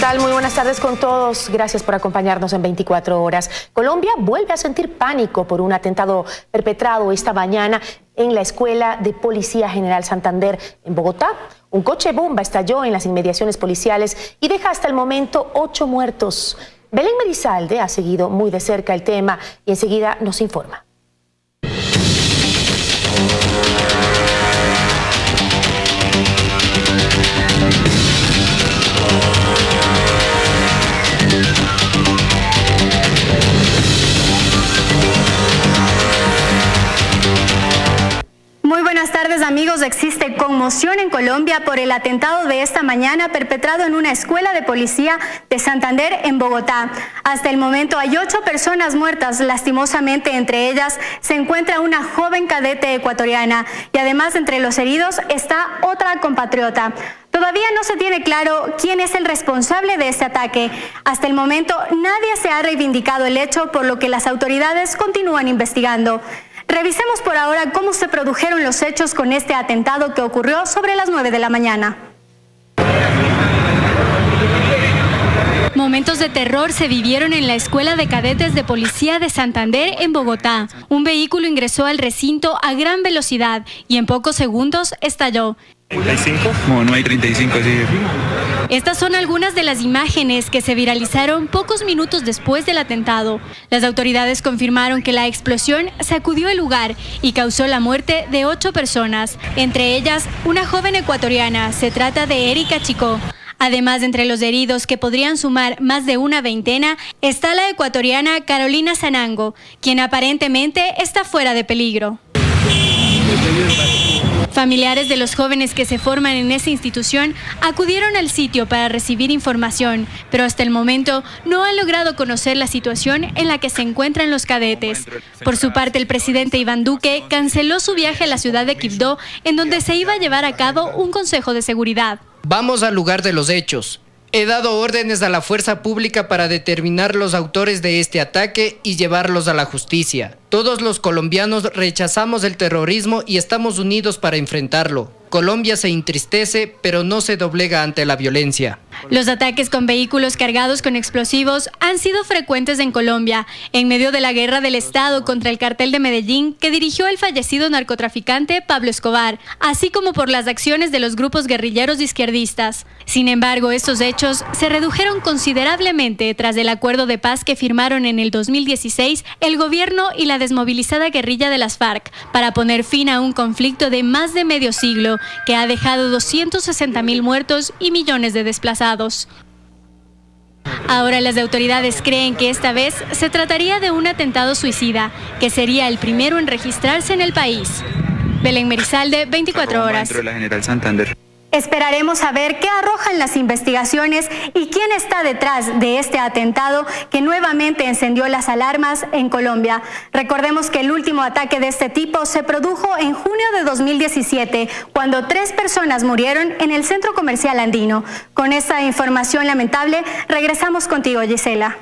tal? Muy buenas tardes con todos. Gracias por acompañarnos en 24 horas. Colombia vuelve a sentir pánico por un atentado perpetrado esta mañana en la Escuela de Policía General Santander en Bogotá. Un coche bomba estalló en las inmediaciones policiales y deja hasta el momento 8 muertos. Belén Merizalde ha seguido muy de cerca el tema y enseguida nos informa. Muy buenas tardes, amigos. Existe conmoción en Colombia por el atentado de esta mañana perpetrado en una escuela de policía de Santander en Bogotá. Hasta el momento hay 8 personas muertas. Lastimosamente, entre ellas se encuentra una joven cadete ecuatoriana y además entre los heridos está otra compatriota. Todavía no se tiene claro quién es el responsable de este ataque. Hasta el momento nadie se ha reivindicado el hecho, por lo que las autoridades continúan investigando. Revisemos por ahora cómo se produjeron los hechos con este atentado que ocurrió sobre las 9 de la mañana. Momentos de terror se vivieron en la Escuela de Cadetes de Policía de Santander en Bogotá. Un vehículo ingresó al recinto a gran velocidad y en pocos segundos estalló. 35, como no hay 35, sí. Estas son algunas de las imágenes que se viralizaron pocos minutos después del atentado. Las autoridades confirmaron que la explosión sacudió el lugar y causó la muerte de 8 personas, entre ellas una joven ecuatoriana. Se trata de Erika Chicó. Además, entre los heridos, que podrían sumar más de una veintena, está la ecuatoriana Carolina Sanango, quien aparentemente está fuera de peligro. Familiares de los jóvenes que se forman en esa institución acudieron al sitio para recibir información, pero hasta el momento no han logrado conocer la situación en la que se encuentran los cadetes. Por su parte, el presidente Iván Duque canceló su viaje a la ciudad de Quibdó, en donde se iba a llevar a cabo un consejo de seguridad. Vamos al lugar de los hechos. He dado órdenes a la fuerza pública para determinar los autores de este ataque y llevarlos a la justicia. Todos los colombianos rechazamos el terrorismo y estamos unidos para enfrentarlo. Colombia se entristece, pero no se doblega ante la violencia. Los ataques con vehículos cargados con explosivos han sido frecuentes en Colombia, en medio de la guerra del Estado contra el cartel de Medellín que dirigió el fallecido narcotraficante Pablo Escobar, así como por las acciones de los grupos guerrilleros izquierdistas. Sin embargo, estos hechos se redujeron considerablemente tras el acuerdo de paz que firmaron en el 2016 el gobierno y la desmovilizada guerrilla de las FARC para poner fin a un conflicto de más de medio siglo que ha dejado 260.000 muertos y millones de desplazados. Ahora las autoridades creen que esta vez se trataría de un atentado suicida, que sería el primero en registrarse en el país. Belén Merizalde, 24 horas. Dentro de la General Santander. Esperaremos a ver qué arrojan las investigaciones y quién está detrás de este atentado que nuevamente encendió las alarmas en Colombia. Recordemos que el último ataque de este tipo se produjo en junio de 2017, cuando 3 personas murieron en el centro comercial andino. Con esta información lamentable, regresamos contigo, Gisela.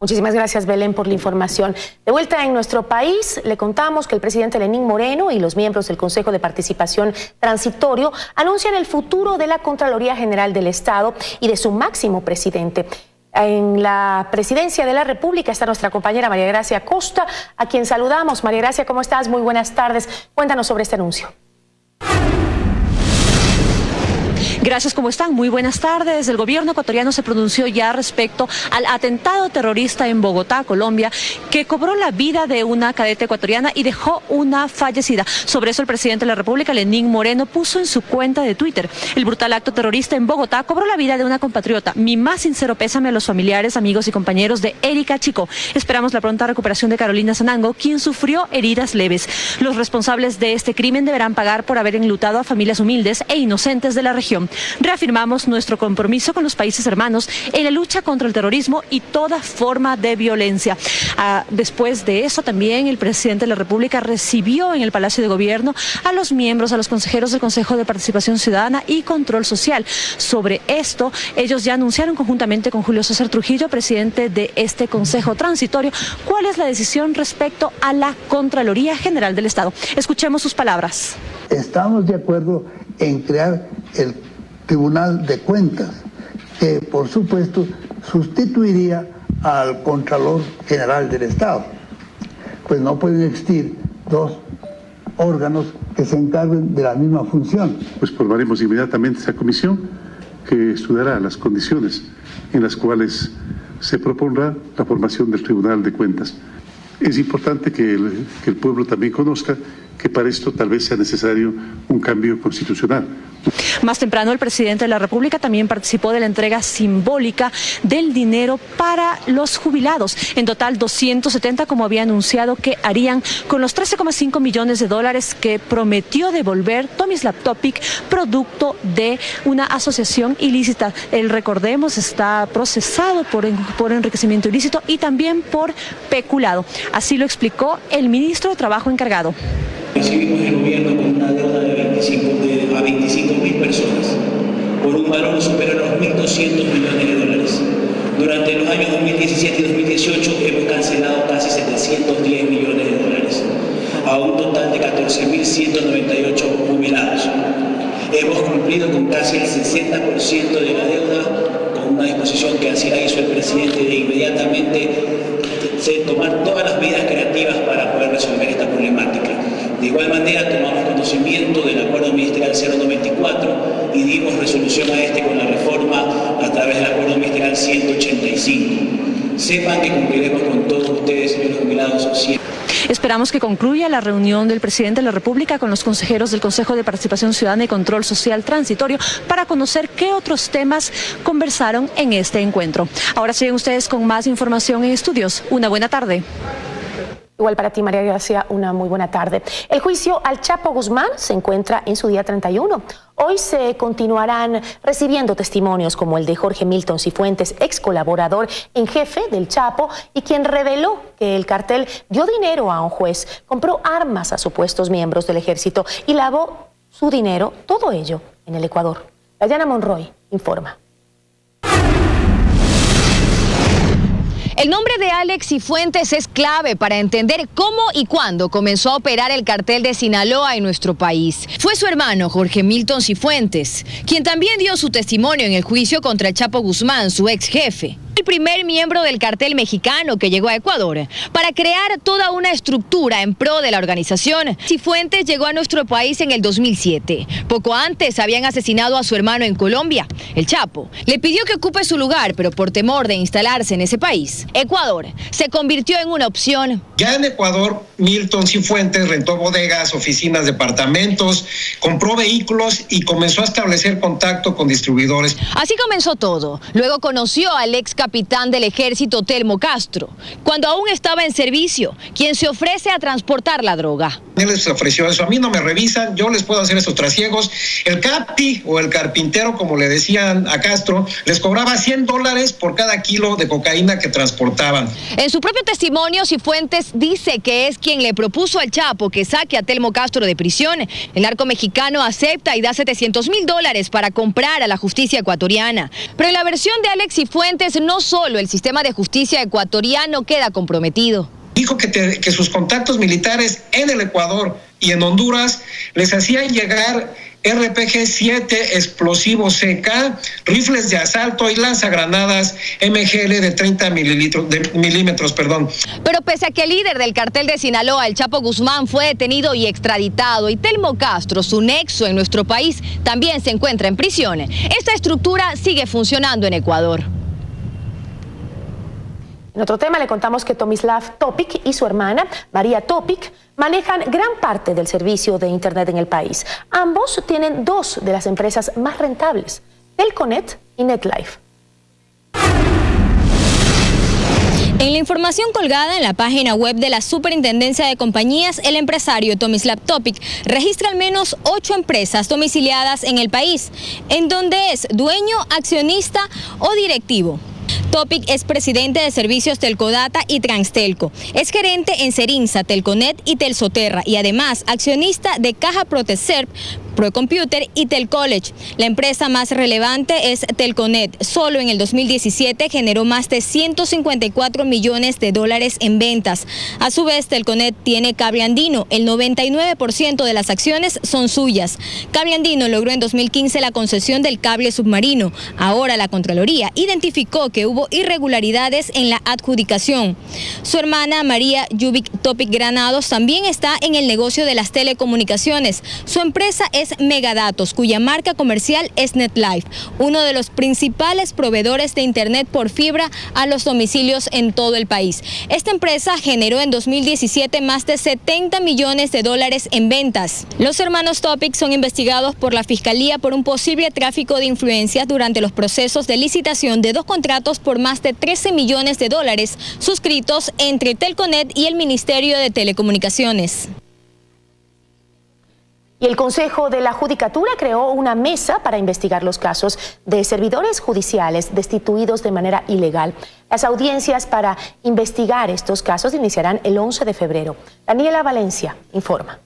Muchísimas gracias, Belén, por la información. De vuelta en nuestro país, le contamos que el presidente Lenín Moreno y los miembros del Consejo de Participación Transitorio anuncian el futuro de la Contraloría General del Estado y de su máximo presidente. En la presidencia de la República está nuestra compañera María Gracia Costa, a quien saludamos. María Gracia, ¿cómo estás? Muy buenas tardes. Cuéntanos sobre este anuncio. Gracias, ¿cómo están? Muy buenas tardes. El gobierno ecuatoriano se pronunció ya respecto al atentado terrorista en Bogotá, Colombia, que cobró la vida de una cadete ecuatoriana y dejó una fallecida. Sobre eso el presidente de la República, Lenín Moreno, puso en su cuenta de Twitter: el brutal acto terrorista en Bogotá cobró la vida de una compatriota. Mi más sincero pésame a los familiares, amigos y compañeros de Erika Chicó. Esperamos la pronta recuperación de Carolina Sanango, quien sufrió heridas leves. Los responsables de este crimen deberán pagar por haber enlutado a familias humildes e inocentes de la región. Reafirmamos nuestro compromiso con los países hermanos en la lucha contra el terrorismo y toda forma de violencia. Después de eso, también el presidente de la República recibió en el Palacio de Gobierno a los miembros, a los consejeros del Consejo de Participación Ciudadana y Control Social. Sobre esto, ellos ya anunciaron conjuntamente con Julio César Trujillo, presidente de este Consejo Transitorio, cuál es la decisión respecto a la Contraloría General del Estado. Escuchemos sus palabras. Estamos de acuerdo en crear el Tribunal de Cuentas, que por supuesto sustituiría al Contralor General del Estado. Pues no pueden existir dos órganos que se encarguen de la misma función. Pues formaremos inmediatamente esa comisión que estudiará las condiciones en las cuales se propondrá la formación del Tribunal de Cuentas. Es importante que el pueblo también conozca que para esto tal vez sea necesario un cambio constitucional. Más temprano, el presidente de la República también participó de la entrega simbólica del dinero para los jubilados. En total, 270, como había anunciado que harían con los 13,5 millones de dólares que prometió devolver Tomislav Topic, producto de una asociación ilícita. El, recordemos, está procesado por enriquecimiento ilícito y también por peculado. Así lo explicó el ministro de Trabajo encargado. Recibimos el gobierno con una deuda de 25.000 personas por un valor superior a los 1.200 millones de dólares. Durante los años 2017 y 2018 hemos cancelado casi 710 millones de dólares a un total de 14.198 jubilados. Hemos cumplido con casi el 60% de la deuda, con una disposición que así la hizo el presidente de inmediatamente tomar todas las medidas creativas para poder resolver esta problemática. De igual manera, tomamos conocimiento del acuerdo ministerial 094 y dimos resolución a este con la reforma a través del acuerdo ministerial 185. Sepan que cumpliremos con todos ustedes, señores jubilados, siempre. Esperamos que concluya la reunión del presidente de la República con los consejeros del Consejo de Participación Ciudadana y Control Social Transitorio para conocer qué otros temas conversaron en este encuentro. Ahora siguen ustedes con más información en estudios. Una buena tarde. Igual para ti, María Gracia, una muy buena tarde. El juicio al Chapo Guzmán se encuentra en su día 31. Hoy se continuarán recibiendo testimonios como el de Jorge Milton Cifuentes, ex colaborador en jefe del Chapo y quien reveló que el cartel dio dinero a un juez, compró armas a supuestos miembros del ejército y lavó su dinero, todo ello en el Ecuador. Dayana Monroy informa. El nombre de Alex Cifuentes es clave para entender cómo y cuándo comenzó a operar el cartel de Sinaloa en nuestro país. Fue su hermano Jorge Milton Cifuentes, quien también dio su testimonio en el juicio contra el Chapo Guzmán, su ex jefe. El primer miembro del cartel mexicano que llegó a Ecuador para crear toda una estructura en pro de la organización. Cifuentes llegó a nuestro país en el 2007. Poco antes habían asesinado a su hermano en Colombia. El Chapo le pidió que ocupe su lugar, pero por temor de instalarse en ese país, Ecuador se convirtió en una opción. Ya en Ecuador, Milton Cifuentes rentó bodegas, oficinas, departamentos, compró vehículos y comenzó a establecer contacto con distribuidores. Así comenzó todo. Luego conoció al ex capitán del ejército Telmo Castro, cuando aún estaba en servicio, quien se ofrece a transportar la droga. Él les ofreció eso, a mí no me revisan, yo les puedo hacer esos trasiegos. El capi o el carpintero, como le decían a Castro, les cobraba $100 por cada kilo de cocaína que transportaban. En su propio testimonio, Cifuentes dice que es quien le propuso al Chapo que saque a Telmo Castro de prisión. El narco mexicano acepta y da $700,000 para comprar a la justicia ecuatoriana. Pero en la versión de Alex Cifuentes, no solo el sistema de justicia ecuatoriano queda comprometido. Dijo que sus contactos militares en el Ecuador y en Honduras les hacían llegar RPG-7, explosivos CK, rifles de asalto y lanzagranadas MGL de 30 milímetros. Pero pese a que el líder del cartel de Sinaloa, el Chapo Guzmán, fue detenido y extraditado, y Telmo Castro, su nexo en nuestro país, también se encuentra en prisión, esta estructura sigue funcionando en Ecuador. En otro tema le contamos que Tomislav Topic y su hermana, María Topic, manejan gran parte del servicio de Internet en el país. Ambos tienen dos de las empresas más rentables, Telconet y NetLife. En la información colgada en la página web de la Superintendencia de Compañías, el empresario Tomislav Topic registra al menos 8 empresas domiciliadas en el país, en donde es dueño, accionista o directivo. Topic es presidente de servicios Telcodata y Transtelco. Es gerente en Serinsa, Telconet y Telsoterra y además accionista de Caja Proteserv, Procomputer y Telcollege. La empresa más relevante es Telconet. Solo en el 2017 generó más de 154 millones de dólares en ventas. A su vez, Telconet tiene Cable Andino. El 99% de las acciones son suyas. Cable Andino logró en 2015 la concesión del cable submarino. Ahora la Contraloría identificó que hubo irregularidades en la adjudicación. Su hermana María Yubik Topic Granados también está en el negocio de las telecomunicaciones. Su empresa es Megadatos, cuya marca comercial es NetLife, uno de los principales proveedores de internet por fibra a los domicilios en todo el país. Esta empresa generó en 2017 más de 70 millones de dólares en ventas. Los hermanos Topic son investigados por la Fiscalía por un posible tráfico de influencias durante los procesos de licitación de 2 contratos por más de 13 millones de dólares suscritos entre Telconet y el Ministerio de Telecomunicaciones. Y el Consejo de la Judicatura creó una mesa para investigar los casos de servidores judiciales destituidos de manera ilegal. Las audiencias para investigar estos casos iniciarán el 11 de febrero. Daniela Valencia informa.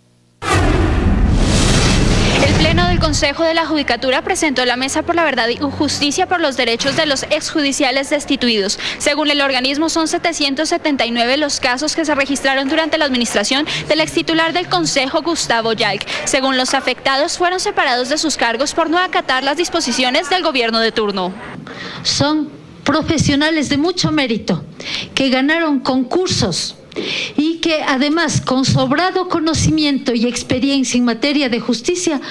El Pleno del Consejo de la Judicatura presentó la Mesa por la Verdad y Justicia por los Derechos de los Exjudiciales Destituidos. Según el organismo, son 779 los casos que se registraron durante la administración del extitular del Consejo, Gustavo Yalc. Según los afectados, fueron separados de sus cargos por no acatar las disposiciones del gobierno de turno. Son profesionales de mucho mérito, que ganaron concursos y que además con sobrado conocimiento y experiencia en materia de justicia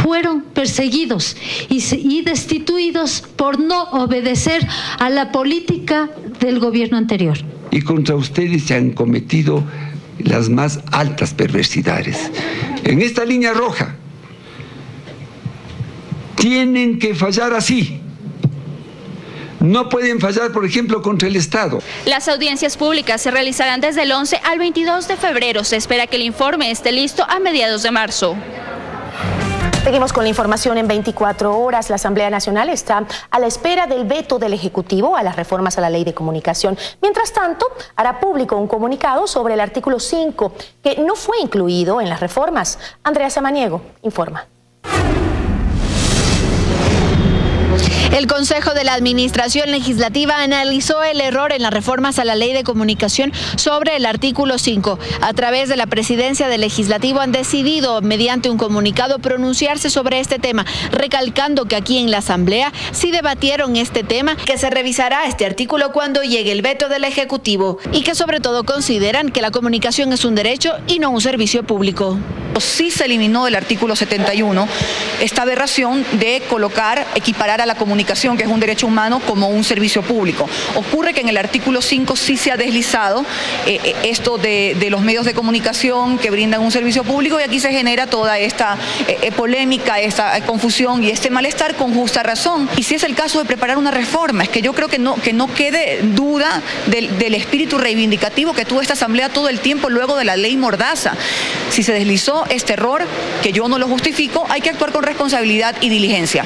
fueron perseguidos y destituidos por no obedecer a la política del gobierno anterior. Y contra ustedes se han cometido las más altas perversidades. En esta línea roja tienen que fallar así. No pueden fallar, por ejemplo, contra el Estado. Las audiencias públicas se realizarán desde el 11 al 22 de febrero. Se espera que el informe esté listo a mediados de marzo. Seguimos con la información en 24 horas. La Asamblea Nacional está a la espera del veto del Ejecutivo a las reformas a la Ley de Comunicación. Mientras tanto, hará público un comunicado sobre el artículo 5, que no fue incluido en las reformas. Andrea Samaniego informa. El Consejo de la Administración Legislativa analizó el error en las reformas a la Ley de Comunicación sobre el artículo 5. A través de la Presidencia del Legislativo han decidido, mediante un comunicado, pronunciarse sobre este tema, recalcando que aquí en la Asamblea sí debatieron este tema, que se revisará este artículo cuando llegue el veto del Ejecutivo y que sobre todo consideran que la comunicación es un derecho y no un servicio público. Sí se eliminó del artículo 71 esta aberración de equiparar a la comunicación, que es un derecho humano, como un servicio público. Ocurre que en el artículo 5 sí se ha deslizado esto de los medios de comunicación que brindan un servicio público, y aquí se genera toda esta polémica, esta confusión y este malestar con justa razón. Y si es el caso de preparar una reforma, es que yo creo que no quede duda del espíritu reivindicativo que tuvo esta Asamblea todo el tiempo luego de la ley Mordaza. Si se deslizó este error, que yo no lo justifico, hay que actuar con responsabilidad y diligencia.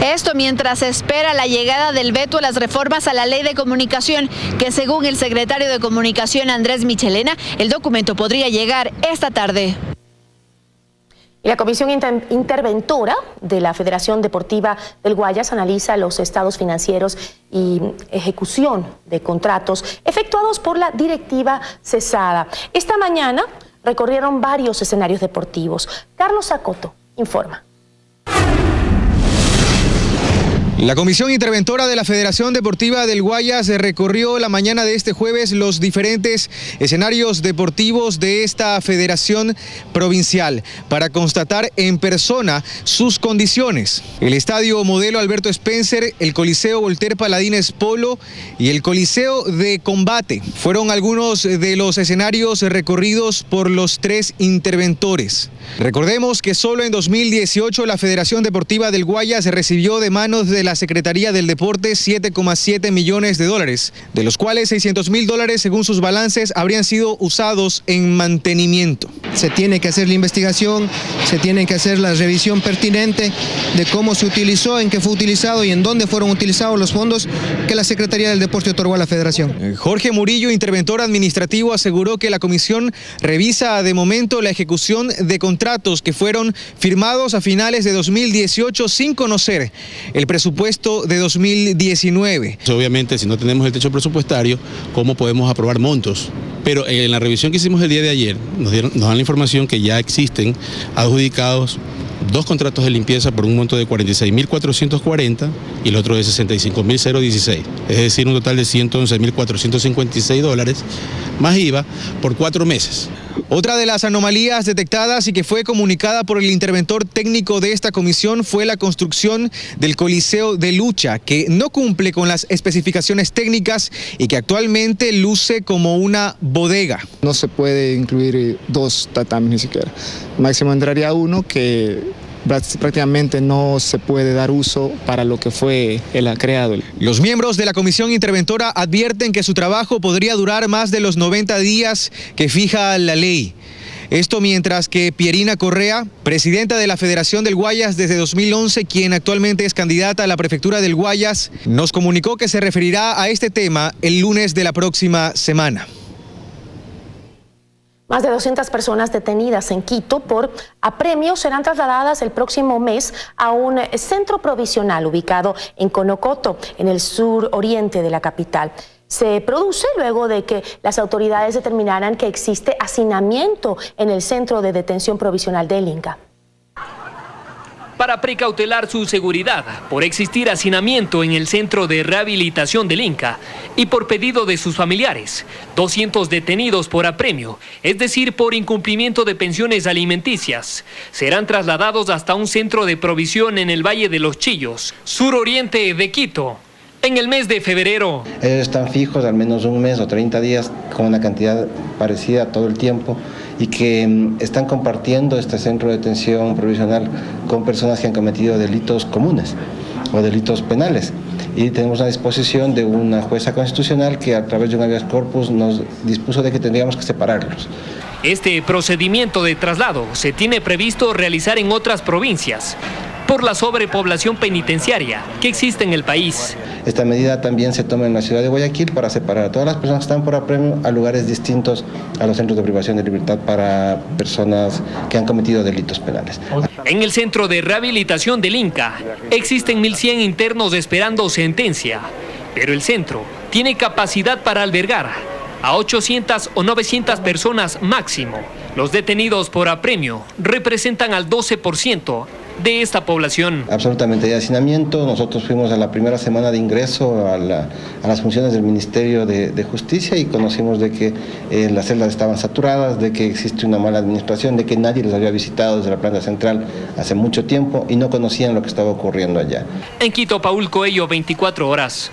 Esto mientras se espera la llegada del veto a las reformas a la Ley de Comunicación, que según el secretario de Comunicación Andrés Michelena, el documento podría llegar esta tarde. Y la Comisión Interventora de la Federación Deportiva del Guayas analiza los estados financieros y ejecución de contratos efectuados por la directiva cesada. Esta mañana recorrieron varios escenarios deportivos. Carlos Zacoto informa. La Comisión Interventora de la Federación Deportiva del Guayas recorrió la mañana de este jueves los diferentes escenarios deportivos de esta federación provincial para constatar en persona sus condiciones. El Estadio Modelo Alberto Spencer, el Coliseo Voltaire Paladines Polo y el Coliseo de Combate fueron algunos de los escenarios recorridos por los 3 interventores. Recordemos que solo en 2018 la Federación Deportiva del Guayas recibió de manos de la Secretaría del Deporte 7,7 millones de dólares, de los cuales $600,000 según sus balances habrían sido usados en mantenimiento. se tiene que hacer la investigación, se tiene que hacer la revisión pertinente de cómo se utilizó, en qué fue utilizado y en dónde fueron utilizados los fondos que la Secretaría del Deporte otorgó a la Federación. Jorge Murillo, interventor administrativo, aseguró que la comisión revisa de momento la ejecución de contratos que fueron firmados a finales de 2018 sin conocer el presupuesto de 2019. Obviamente, si no tenemos el techo presupuestario, ¿cómo podemos aprobar montos? Pero en la revisión que hicimos el día de ayer, nos dan la información que ya existen adjudicados 2 contratos de limpieza por un monto de 46.440 y el otro de 65.016, es decir, un total de $111.456 más IVA por 4 meses. Otra de las anomalías detectadas y que fue comunicada por el interventor técnico de esta comisión fue la construcción del Coliseo de Lucha, que no cumple con las especificaciones técnicas y que actualmente luce como una bodega. No se puede incluir 2 tatamis ni siquiera. Máximo entraría 1 que prácticamente no se puede dar uso para lo que fue el creado. Los miembros de la comisión interventora advierten que su trabajo podría durar más de los 90 días que fija la ley. Esto mientras que Pierina Correa, presidenta de la Federación del Guayas desde 2011, quien actualmente es candidata a la prefectura del Guayas, nos comunicó que se referirá a este tema el lunes de la próxima semana. Más de 200 personas detenidas en Quito por apremio serán trasladadas el próximo mes a un centro provisional ubicado en Conocoto, en el suroriente de la capital. Se produce luego de que las autoridades determinaran que existe hacinamiento en el centro de detención provisional del Inca. Para precautelar su seguridad, por existir hacinamiento en el centro de rehabilitación del Inca y por pedido de sus familiares, 200 detenidos por apremio, es decir, por incumplimiento de pensiones alimenticias, serán trasladados hasta un centro de provisión en el Valle de los Chillos, suroriente de Quito, en el mes de febrero. Ellos están fijos al menos un mes o 30 días con una cantidad parecida todo el tiempo y que están compartiendo este centro de detención provisional con personas que han cometido delitos comunes o delitos penales. Y tenemos una disposición de una jueza constitucional que a través de un habeas corpus nos dispuso de que tendríamos que separarlos. Este procedimiento de traslado se tiene previsto realizar en otras provincias por la sobrepoblación penitenciaria que existe en el país. Esta medida también se toma en la ciudad de Guayaquil para separar a todas las personas que están por apremio a lugares distintos a los centros de privación de libertad para personas que han cometido delitos penales. En el centro de rehabilitación del Inca existen 1.100 internos esperando sentencia, pero el centro tiene capacidad para albergar a 800 o 900 personas máximo. Los detenidos por apremio representan al 12% de esta población. Absolutamente de hacinamiento. Nosotros fuimos a la primera semana de ingreso a las funciones del Ministerio de Justicia y conocimos de que las celdas estaban saturadas, de que existe una mala administración, de que nadie les había visitado desde la planta central hace mucho tiempo y no conocían lo que estaba ocurriendo allá. En Quito, Paul Coello, 24 horas.